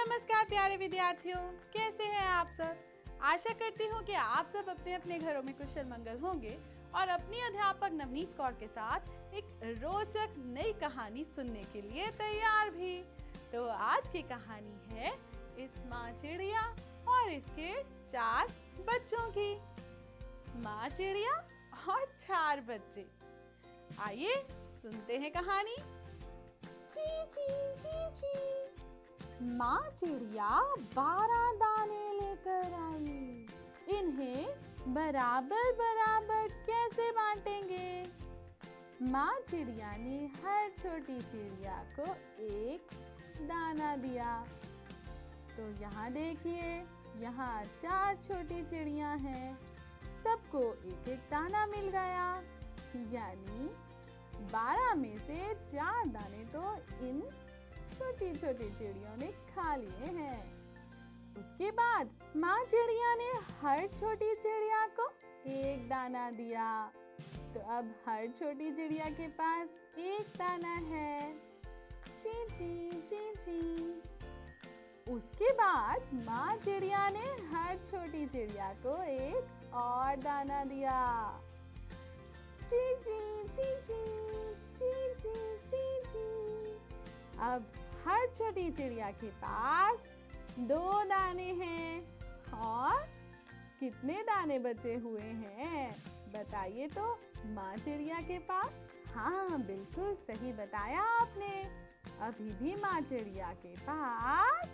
नमस्कार प्यारे विद्यार्थियों, कैसे हैं आप सब। आशा करती हूँ कि आप सब अपने अपने घरों में कुशल मंगल होंगे और अपनी अध्यापक नवनीत कौर के साथ एक रोचक नई कहानी सुनने के लिए तैयार भी। तो आज की कहानी है इस माँ चिड़िया और इसके 4 बच्चों की। माँ चिड़िया और 4 बच्चे। आइए सुनते हैं कहानी। ची ची ची ची। माँ चिड़िया 12 दाने लेकर आई। इन्हें बराबर बराबर कैसे बांटेंगे? माँ चिड़िया ने हर छोटी चिड़िया को एक दाना दिया। तो यहाँ देखिए, यहाँ 4 छोटी चिड़िया हैं, सबको एक एक दाना मिल गया। यानी 12 में से 4 दाने तो इन छोटी छोटी चिड़ियों ने खा लिए हैं। उसके बाद माँ चिड़िया ने हर छोटी चिड़िया को एक दाना दिया। तो अब हर छोटी चिड़िया के पास एक दाना है। ची ची ची ची। उसके बाद माँ चिड़िया ने हर छोटी चिड़िया को एक और दाना दिया। ची ची ची ची ची ची ची ची। अब हर छोटी चिड़िया के पास 2 दाने हैं और कितने दाने बचे हुए हैं बताइए तो माँ चिड़िया के पास। हाँ, बिल्कुल सही बताया आपने। अभी भी माँ चिड़िया के पास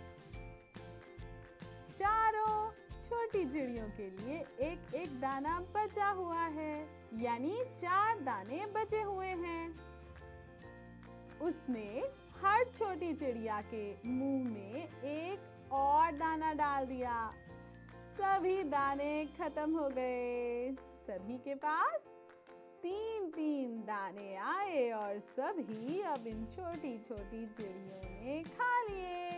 चारों छोटी चिड़ियों के लिए एक एक दाना बचा हुआ है, यानी 4 दाने बचे हुए हैं। उसने हर छोटी चिड़िया के मुंह में एक और दाना डाल दिया। सभी दाने खत्म हो गए। सभी के पास 3-3 दाने आए और सभी अब इन छोटी छोटी चिड़ियों ने खा लिए।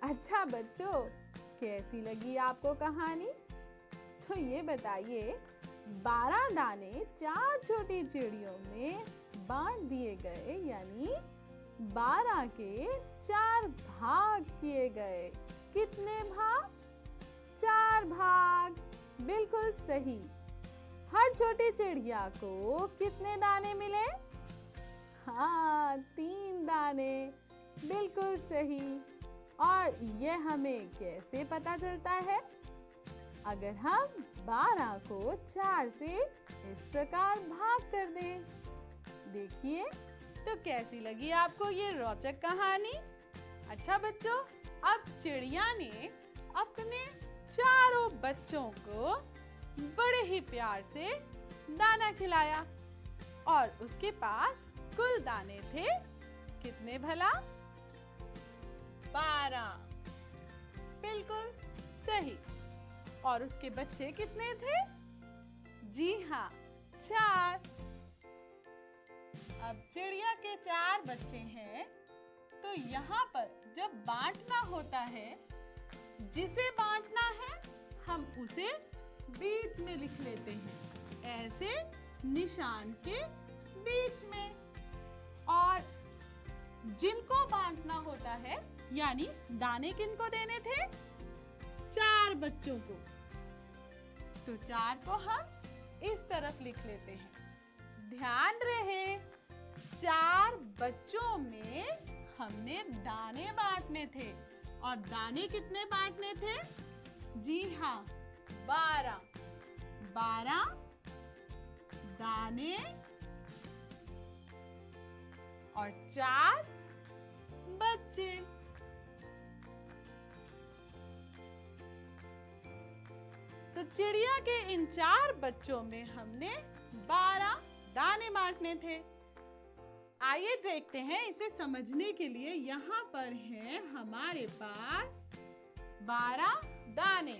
अच्छा बच्चों, कैसी लगी आपको कहानी? तो ये बताइए, 12 दाने 4 छोटी चिड़ियों में बांट दिए गए, यानी 12 के 4 भाग किए गए। कितने भाग? 4 भाग। बिल्कुल सही। हर छोटी चिड़िया को कितने दाने मिले? हाँ, 3 दाने। बिल्कुल सही। और यह हमें कैसे पता चलता है? अगर हम 12 को 4 से इस प्रकार भाग कर दें। देखिए, तो कैसी लगी आपको ये रोचक कहानी? अच्छा बच्चों, अब चिड़िया ने अपने चारों बच्चों को बड़े ही प्यार से दाना खिलाया और उसके पास कुल दाने थे कितने भला? 12। बिल्कुल सही। और उसके बच्चे कितने थे? जी हाँ, 4। अब चिड़िया के 4 बच्चे हैं, तो यहाँ पर जब बांटना होता है, जिसे बांटना है हम उसे बीच में लिख लेते हैं, ऐसे निशान के बीच में। और जिनको बांटना होता है, यानी दाने किनको देने थे? 4 बच्चों को। तो 4 को हम इस तरफ लिख लेते हैं। ध्यान रहे, 4 बच्चों में हमने दाने बांटने थे। और दाने कितने बांटने थे? जी हाँ, 12। 12 दाने और 4 बच्चे। तो चिड़िया के इन 4 बच्चों में हमने 12 दाने बांटने थे। आइए देखते हैं, इसे समझने के लिए यहाँ पर है हमारे पास 12 दाने।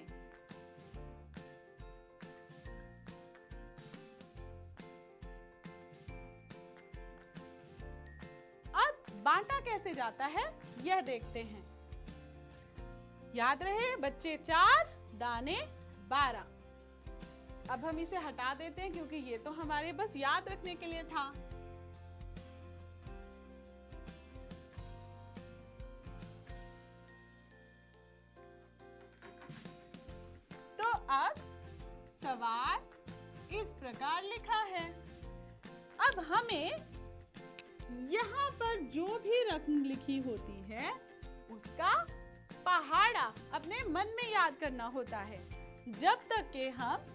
अब बांटा कैसे जाता है यह देखते हैं। याद रहे, बच्चे 4, दाने 12। अब हम इसे हटा देते हैं क्योंकि ये तो हमारे बस याद रखने के लिए था। प्रकार लिखा है। अब हमें यहाँ पर जो भी रकम लिखी होती है उसका पहाड़ा अपने मन में याद करना होता है, जब तक कि हम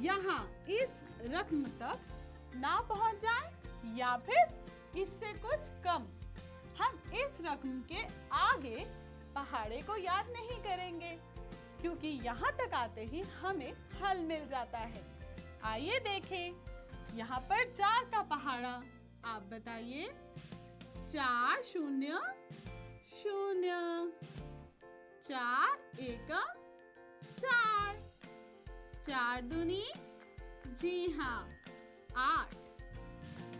यहाँ इस रकम तक ना पहुंच जाए या फिर इससे कुछ कम। हम इस रकम के आगे पहाड़े को याद नहीं करेंगे, क्योंकि यहाँ तक आते ही हमें हल मिल जाता है। आइए देखें, यहाँ पर 4 का पहाड़ा, आप बताइए। 4 0 0, 4 एकम 4, 4 दूनी, जी हाँ 8,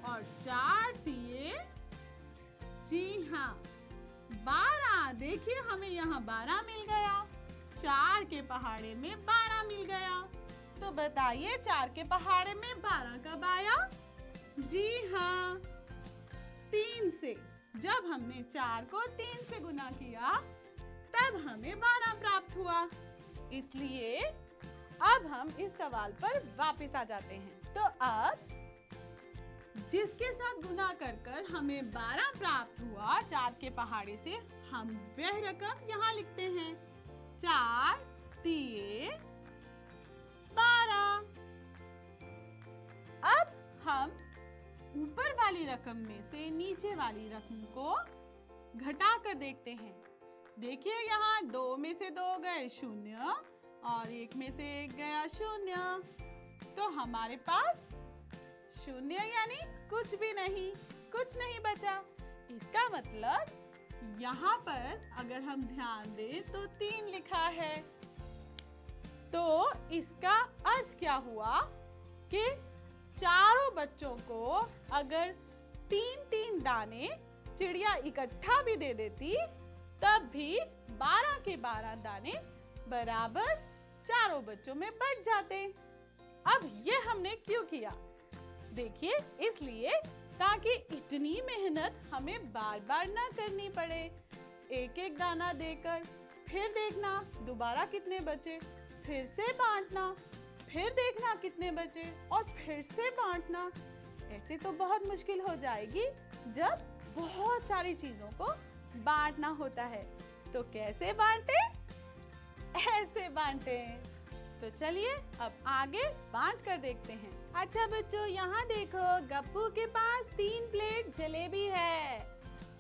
और 4 तिये, जी हाँ 12। देखिए हमें यहाँ 12 मिल गया, 4 के पहाड़े में 12 मिल गया। तो बताइए 4 के पहाड़े में 12 कब आया? जी हाँ 3 से। जब हमने 4 को 3 से गुना किया तब हमें 12 प्राप्त हुआ। इसलिए अब हम इस सवाल पर वापस आ जाते हैं। तो अब जिसके साथ गुना कर कर हमें 12 प्राप्त हुआ 4 के पहाड़े से, हम वह रकम यहाँ लिखते हैं। 4 तिये 12। अब हम ऊपर वाली रकम में से नीचे वाली रकम को घटा कर देखते हैं। देखिए यहाँ 2 में से 2 गए 0 और 1 में से 1 गया 0, तो हमारे पास 0 यानी कुछ भी नहीं, कुछ नहीं बचा। इसका मतलब यहाँ पर अगर हम ध्यान दें तो 3 लिखा है। तो इसका अर्थ क्या हुआ कि चारों बच्चों को अगर 3-3 दाने चिड़िया इकट्ठा भी दे देती तब भी 12 के 12 दाने बराबर चारों बच्चों में बट जाते। अब ये हमने क्यों किया? देखिए, इसलिए ताकि इतनी मेहनत हमें बार बार ना करनी पड़े। एक एक दाना देकर फिर देखना दोबारा कितने बचे, फिर से बांटना, फिर देखना कितने बचे और फिर से बांटना। ऐसे तो बहुत मुश्किल हो जाएगी जब बहुत सारी चीजों को बांटना होता है। तो कैसे बांटे? ऐसे बांटे। तो चलिए अब आगे बांट कर देखते हैं। अच्छा बच्चों, यहाँ देखो, गप्पू के पास 3 प्लेट जलेबी है।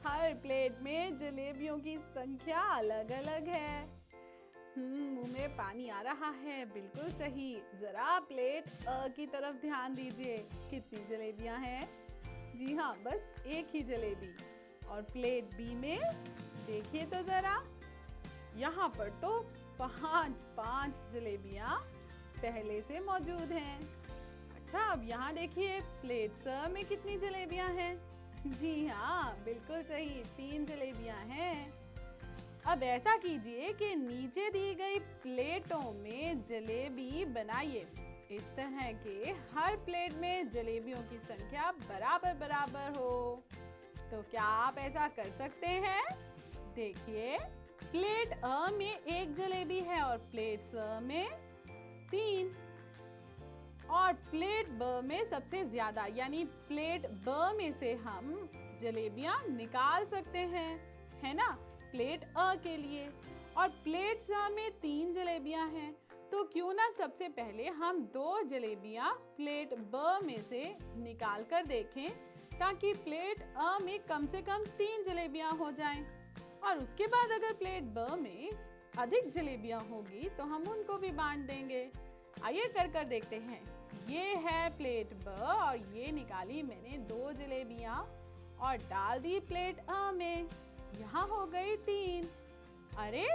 हर प्लेट में जलेबियों की संख्या अलग अलग है। मुंह में पानी आ रहा है। बिल्कुल सही। जरा प्लेट अ की तरफ ध्यान दीजिए, कितनी जलेबियां हैं? जी हाँ, बस एक ही जलेबी। और प्लेट बी में देखिए तो जरा, यहाँ पर तो 5 जलेबियां पहले से मौजूद हैं। अच्छा, अब यहाँ देखिए प्लेट स में कितनी जलेबियां हैं? जी हाँ, बिल्कुल सही, 3 जलेबियां हैं। अब ऐसा कीजिए कि नीचे दी गई प्लेटों में जलेबी बनाइए इस तरह के हर प्लेट में जलेबियों की संख्या बराबर बराबर हो। तो क्या आप ऐसा कर सकते हैं? देखिए, प्लेट अ में 1 जलेबी है और प्लेट स में 3, और प्लेट ब में सबसे ज्यादा, यानी प्लेट ब में से हम जलेबियां निकाल सकते हैं, है ना, प्लेट अ के लिए। और प्लेट स में 3 जलेबियां हैं, तो क्यों ना सबसे पहले हम 2 जलेबियां प्लेट ब में से निकाल कर देखें, ताकि प्लेट अ में कम से कम 3 जलेबियां हो जाएं। और उसके बाद अगर प्लेट ब में अधिक जलेबियां होगी तो हम उनको भी बांट देंगे। आइए कर देखते हैं। ये है प्लेट ब और ये निकाली मैंने 2 जलेबियां और डाल दी प्लेट अ में। यहाँ हो गई 3। अरे,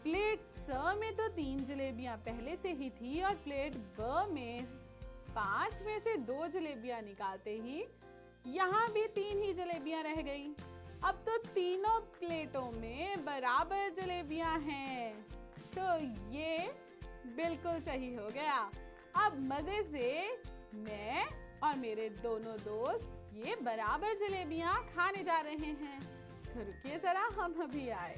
प्लेट स में तो 3 जलेबियां पहले से ही थी और प्लेट ब में 5 में से 2 जलेबियां निकालते ही यहाँ भी 3 ही जलेबियां रह गई। अब तो तीनों प्लेटों में बराबर जलेबियां हैं, तो ये बिल्कुल सही हो गया। अब मजे से मैं और मेरे दोनों दोस्त ये बराबर जलेबियां खाने जा रहे हैं। तो रुकिए जरा, हम अभी आए।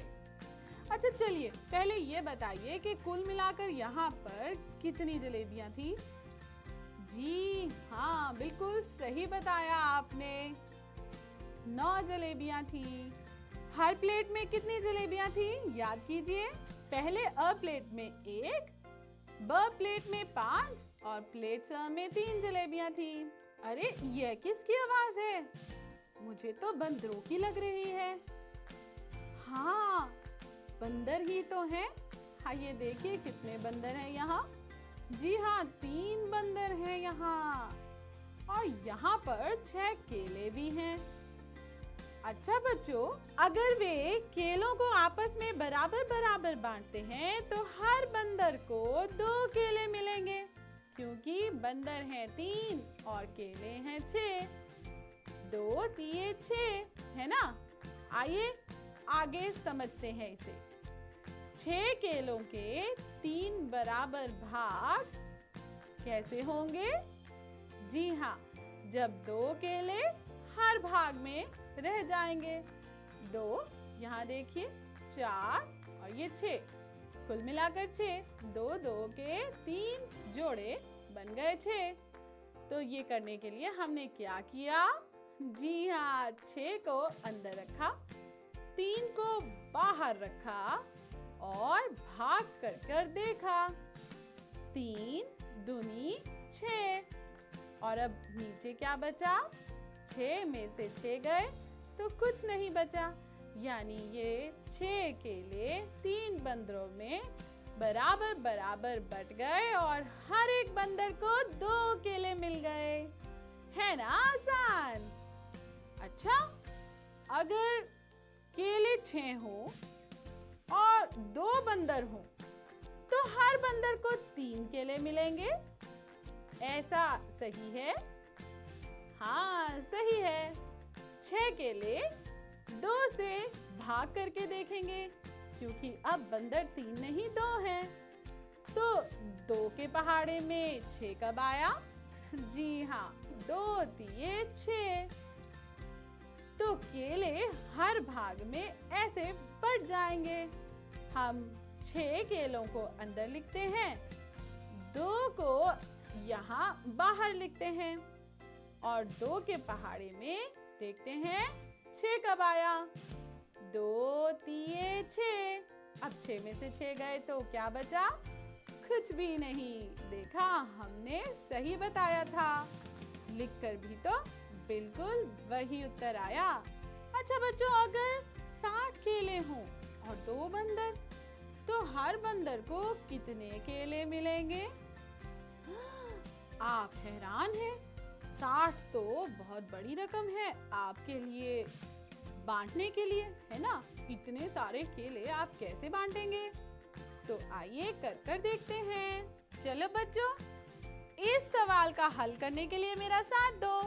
अच्छा चलिए, पहले ये बताइए कि कुल मिलाकर यहाँ पर कितनी जलेबियां थी? जी हाँ, बिल्कुल सही बताया आपने। 9 जलेबियां थी। हर प्लेट में कितनी जलेबियां थी याद कीजिए। पहले अ प्लेट में 1, ब प्लेट में 5 और प्लेट स में 3 जलेबियां थी। अरे यह किसकी आवाज है? मुझे तो बंदरों की लग रही है। हाँ, बंदर ही तो हैं। हाँ, ये देखिए कितने बंदर हैं यहाँ। जी हाँ, 3 बंदर हैं यहाँ। और यहाँ पर 6 केले भी हैं। अच्छा बच्चों, अगर वे केलों को आपस में बराबर बराबर बांटते हैं तो हर बंदर को 2 केले मिलेंगे, क्योंकि बंदर हैं 3 और केले हैं 6। 2 3 6 है ना। आइए आगे समझते हैं इसे। 6 केलों के 3 बराबर भाग कैसे होंगे? जी हाँ, जब 2 केले हर भाग में रह जाएंगे। 2 यहाँ देखिए 4 और ये 6, कुल मिलाकर 6। 2 2 के 3 जोड़े बन गए 6। तो ये करने के लिए हमने क्या किया? जी हाँ, 6 को अंदर रखा, 3 को बाहर रखा और भाग कर कर देखा। 3 दूनी 6। और अब नीचे क्या बचा? 6 में से 6 गए तो कुछ नहीं बचा, यानी ये 6 केले 3 बंदरों में बराबर बराबर बट गए और हर एक बंदर को 2 केले मिल गए। है ना आसान? अच्छा, अगर केले 6 हो और 2 बंदर हो तो हर बंदर को 3 केले मिलेंगे। ऐसा सही है? हाँ, सही है। 6 केले 2 से भाग करके देखेंगे, क्योंकि अब बंदर 3 नहीं 2 हैं। तो 2 के पहाड़े में 6 कब आया? जी हाँ, 2 3 6। तो केले हर भाग में ऐसे बढ़ जाएंगे। हम 6 केलों को अंदर लिखते हैं, 2 को यहाँ बाहर लिखते हैं और 2 के पहाड़े में देखते हैं 6 कब आया? 2 3 6। अब 6 में से 6 गए तो क्या बचा? कुछ भी नहीं। देखा, हमने सही बताया था। लिखकर भी तो बिल्कुल वही उत्तर आया। अच्छा बच्चों, अगर 60 केले हों और 2 बंदर, तो हर बंदर को कितने केले मिलेंगे? आप हैरान हैं? 60 तो बहुत बड़ी रकम है आपके लिए बांटने के लिए, है ना? इतने सारे केले आप कैसे बांटेंगे? तो आइए कर कर देखते हैं। चलो बच्चों, इस सवाल का हल करने के लिए मेरा साथ दो।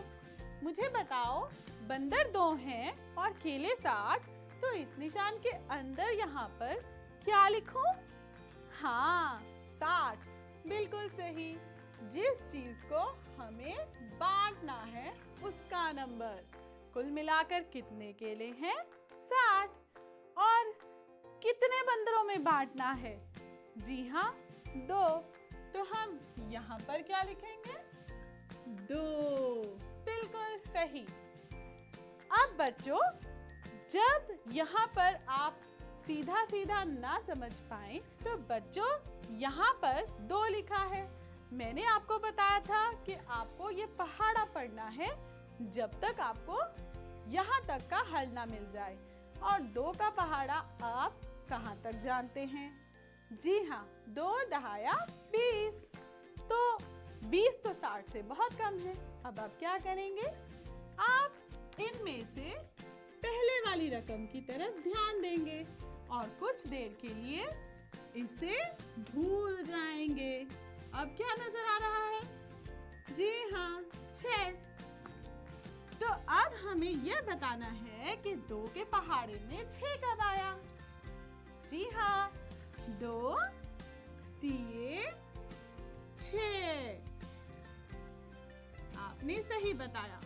मुझे बताओ, बंदर 2 हैं और केले 60, तो इस निशान के अंदर यहाँ पर क्या लिखूं? हाँ, 60। बिल्कुल सही। जिस चीज को हमें बांटना है उसका नंबर। कुल मिलाकर कितने केले हैं? 60। और कितने बंदरों में बांटना है? जी हाँ, 2। तो हम यहाँ पर क्या लिखेंगे? 2। बिल्कुल सही। अब बच्चों, जब यहाँ पर आप सीधा सीधा ना समझ पाए तो बच्चों यहाँ पर 2 लिखा है। मैंने आपको बताया था कि आपको ये पहाड़ा पढ़ना है जब तक आपको यहाँ तक का हल ना मिल जाए। और 2 का पहाड़ा आप कहाँ तक जानते हैं? जी हाँ, 2 दहाया 20। तो 20 तो 60 से बहुत कम है। अब आप क्या करेंगे? आप इनमें से पहले वाली रकम की तरफ ध्यान देंगे और कुछ देर के लिए इसे भूल जाएंगे। अब क्या नजर आ रहा है? जी हाँ, 6। तो अब हमें यह बताना है कि 2 के पहाड़े में 6 कब आया? जी हाँ, 2 3 6। आपने सही बताया।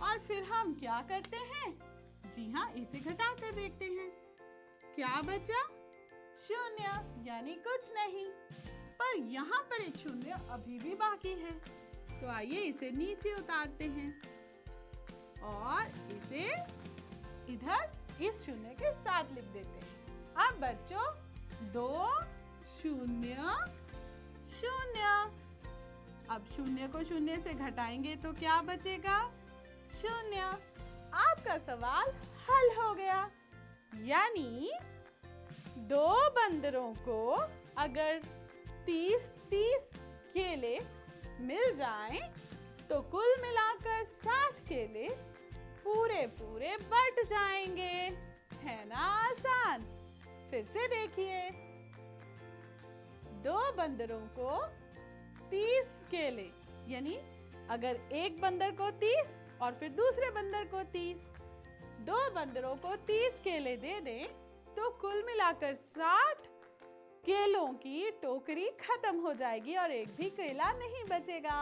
और फिर हम क्या करते हैं? जी हाँ, इसे घटा कर देखते हैं। क्या बचा? 0, यानी कुछ नहीं। पर यहाँ पर एक शून्य अभी भी बाकी है, तो आइए इसे नीचे उतारते हैं और इसे इधर इस शून्य के साथ लिख देते हैं। अब बच्चों 2 0 0। अब शून्य को शून्य से घटाएंगे तो क्या बचेगा? 0। आपका सवाल हल हो गया। यानी 2 बंदरों को अगर 30-30 केले मिल जाएं, तो कुल मिलाकर 60 केले पूरे पूरे बट जाएंगे। है ना आसान? फिर से देखिए, 2 बंदरों को 30 केले, यानी अगर एक बंदर को 30 और फिर दूसरे बंदर को 30, 2 बंदरों को 30 केले दे दें तो कुल मिलाकर 60 केलों की टोकरी खत्म हो जाएगी और एक भी केला नहीं बचेगा।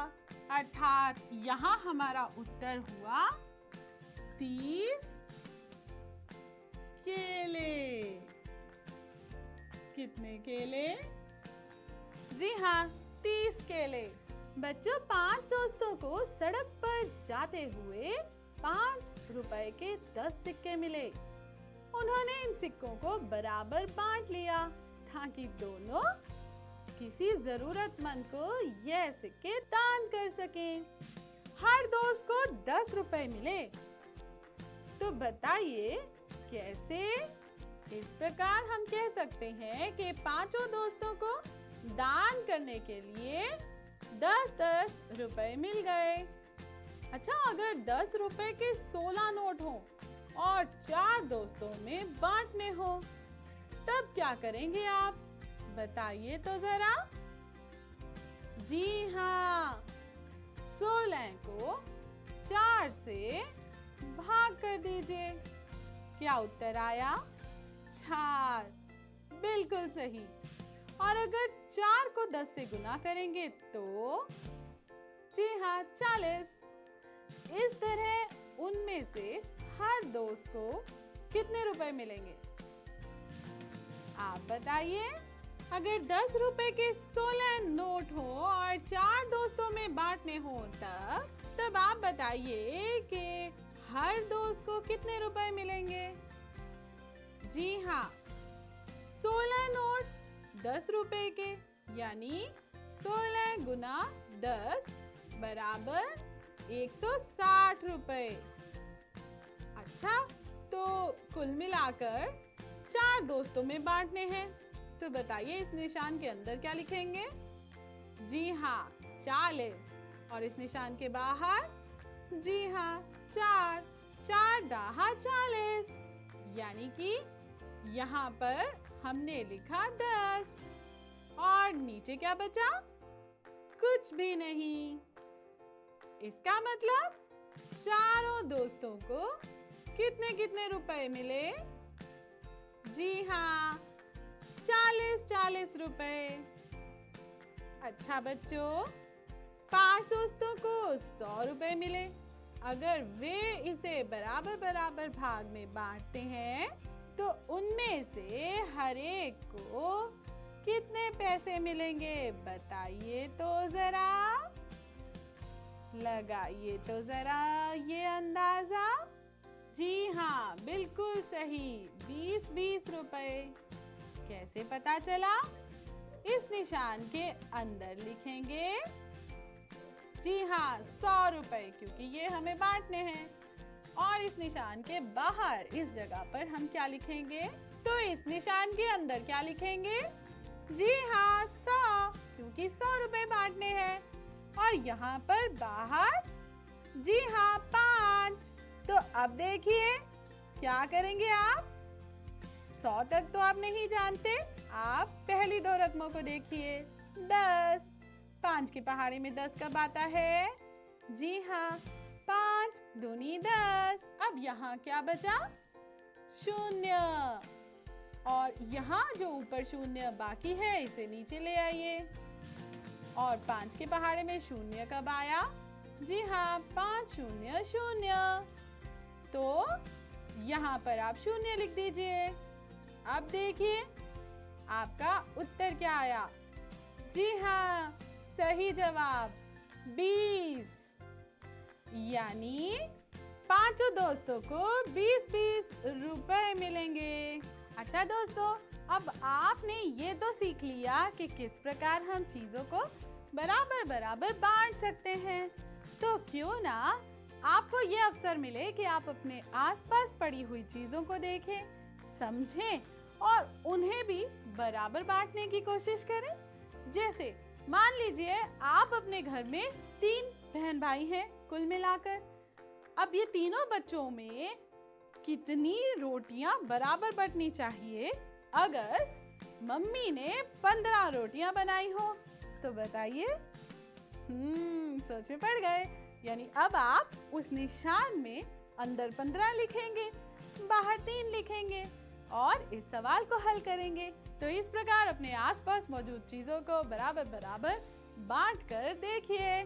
अर्थात यहाँ हमारा उत्तर हुआ 30 केले। कितने केले? जी हाँ, 30 केले। बच्चों, 5 दोस्तों को सड़क पर जाते हुए 5 रुपए के 10 सिक्के मिले। उन्होंने इन सिक्कों को बराबर बांट लिया ताकि दोनों किसी जरूरतमंद को यह सिक्के दान कर सकें। हर दोस्त को 10 रुपए मिले। तो बताइए कैसे? इस प्रकार हम कह सकते हैं कि 5 दोस्तों को दान करने के लिए 10-10 रुपए मिल गए। अच्छा, अगर 10 रुपए के 16 नोट हो और 4 दोस्तों में बांटने हो, तब क्या करेंगे आप? बताइए तो जरा। जी हाँ, 16 को 4 से भाग कर दीजिए। क्या उत्तर आया? 4। बिल्कुल सही। और अगर 4 को 10 से गुना करेंगे तो? जी हाँ, 40। इस तरह उनमें से हर दोस्त को कितने रुपए मिलेंगे? आप बताइए। अगर 10 रुपए के 16 नोट हो और 4 दोस्तों में बांटने हो, तब आप बताइए कि हर दोस्त को कितने रुपए मिलेंगे? जी हाँ, 16 नोट 10 रुपए के, यानी 16 गुना 10 बराबर 160 रुपए। अच्छा, तो कुल मिलाकर 4 दोस्तों में बांटने हैं, तो बताइए इस निशान के अंदर क्या लिखेंगे? जी हाँ, 40। और इस निशान के बाहर? जी हाँ, 4। 4 दाहा 40। यानी कि यहाँ पर हमने लिखा 10 और नीचे क्या बचा? कुछ भी नहीं। इसका मतलब चारों दोस्तों को कितने कितने रुपए मिले? जी हाँ, 40-40 रुपए। अच्छा बच्चों, 5 दोस्तों को 100 रुपए मिले। अगर वे इसे बराबर बराबर भाग में बांटते हैं तो उनमें से हर एक को कितने पैसे मिलेंगे? बताइए तो जरा, लगाइए तो जरा ये अंदाजा। जी हाँ, बिल्कुल सही, 20-20 रुपए। कैसे पता चला? इस निशान के अंदर लिखेंगे जी हाँ 100 रुपए, क्योंकि ये हमें बांटने हैं। और इस निशान के बाहर इस जगह पर हम क्या लिखेंगे? तो इस निशान के अंदर क्या लिखेंगे? जी हाँ 100, क्योंकि 100 रुपए बांटने हैं। और यहाँ पर बाहर जी हाँ 5। तो अब देखिए क्या करेंगे आप? 100 तक तो आप नहीं जानते, आप पहली 2 रकमों को देखिए। 10, 5 की पहाड़ी में 10 कब आता है? जी हाँ 5 दूनी 10। अब यहाँ क्या बचा? 0। और यहाँ जो ऊपर 0 बाकी है इसे नीचे ले आइए। और 5 के पहाड़े में 0 कब आया? जी हाँ 5 0 0। तो यहाँ पर आप 0 लिख दीजिए। अब देखिए आपका उत्तर क्या आया? जी हाँ, सही जवाब 20। यानी पांचों दोस्तों को 20-20 रुपए मिलेंगे। अच्छा दोस्तों, अब आपने ये तो सीख लिया कि किस प्रकार हम चीजों को बराबर बराबर बांट सकते हैं। तो क्यों ना आपको ये अवसर मिले कि आप अपने आसपास पड़ी हुई चीजों को देखें, समझें और उन्हें भी बराबर बांटने की कोशिश करें। जैसे मान लीजिए आप अपने घर में 3 बहन भाई हैं कुल मिलाकर। अब ये तीनों बच्चों में कितनी रोटियां बराबर बंटनी चाहिए? अगर मम्मी ने 15 रोटियां बनाई हो तो बताइए। सोच में पड़ गए। यानी अब आप उस निशान में अंदर 15 लिखेंगे, बाहर 3 लिखेंगे और इस सवाल को हल करेंगे। तो इस प्रकार अपने आसपास मौजूद चीजों को बराबर बराबर बांट कर देखिए।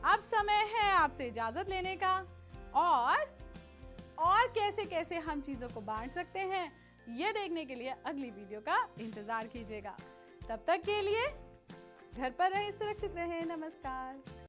अब समय है आपसे इजाजत लेने का और कैसे कैसे हम चीजों को बांट सकते हैं ये देखने के लिए अगली वीडियो का इंतजार कीजिएगा। तब तक के लिए घर पर रहें, सुरक्षित रहें। नमस्कार।